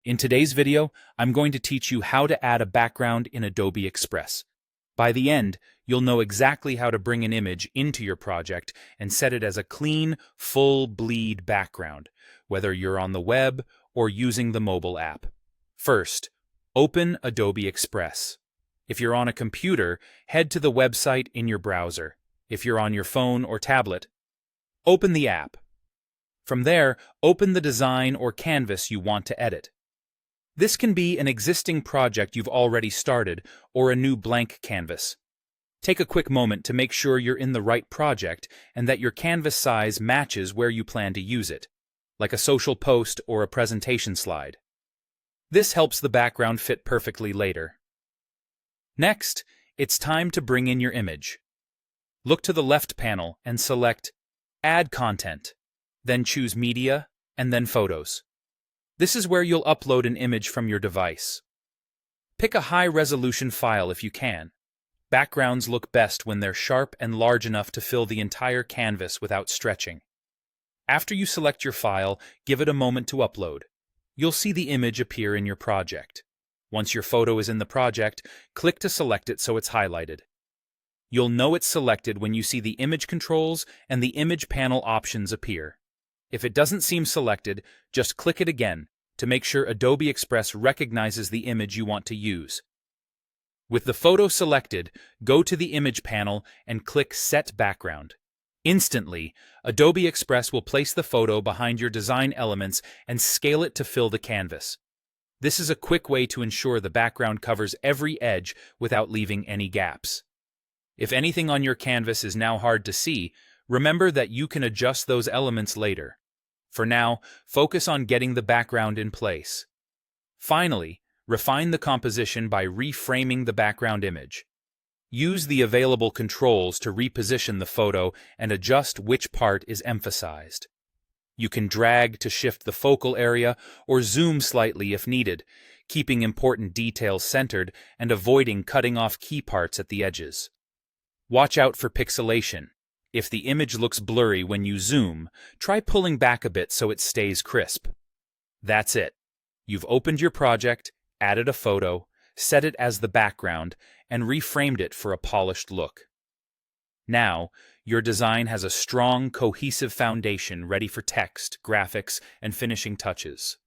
In today's video, I'm going to teach you how to add a background in Adobe Express. By the end, you'll know exactly how to bring an image into your project and set it as a clean, full bleed background, whether you're on the web or using the mobile app. First, open Adobe Express. If you're on a computer, head to the website in your browser. If you're on your phone or tablet, open the app. From there, open the design or canvas you want to edit. This can be an existing project you've already started or a new blank canvas. Take a quick moment to make sure you're in the right project and that your canvas size matches where you plan to use it, like a social post or a presentation slide. This helps the background fit perfectly later. Next, it's time to bring in your image. Look to the left panel and select Add Content, then choose Media and then Photos. This is where you'll upload an image from your device. Pick a high-resolution file if you can. Backgrounds look best when they're sharp and large enough to fill the entire canvas without stretching. After you select your file, give it a moment to upload. You'll see the image appear in your project. Once your photo is in the project, click to select it so it's highlighted. You'll know it's selected when you see the image controls and the image panel options appear. If it doesn't seem selected, just click it again to make sure Adobe Express recognizes the image you want to use. With the photo selected, go to the image panel and click Set Background. Instantly, Adobe Express will place the photo behind your design elements and scale it to fill the canvas. This is a quick way to ensure the background covers every edge without leaving any gaps. If anything on your canvas is now hard to see, remember that you can adjust those elements later. For now, focus on getting the background in place. Finally, refine the composition by reframing the background image. Use the available controls to reposition the photo and adjust which part is emphasized. You can drag to shift the focal area or zoom slightly if needed, keeping important details centered and avoiding cutting off key parts at the edges. Watch out for pixelation. If the image looks blurry when you zoom, try pulling back a bit so it stays crisp. That's it. You've opened your project, added a photo, set it as the background, and reframed it for a polished look. Now, your design has a strong, cohesive foundation ready for text, graphics, and finishing touches.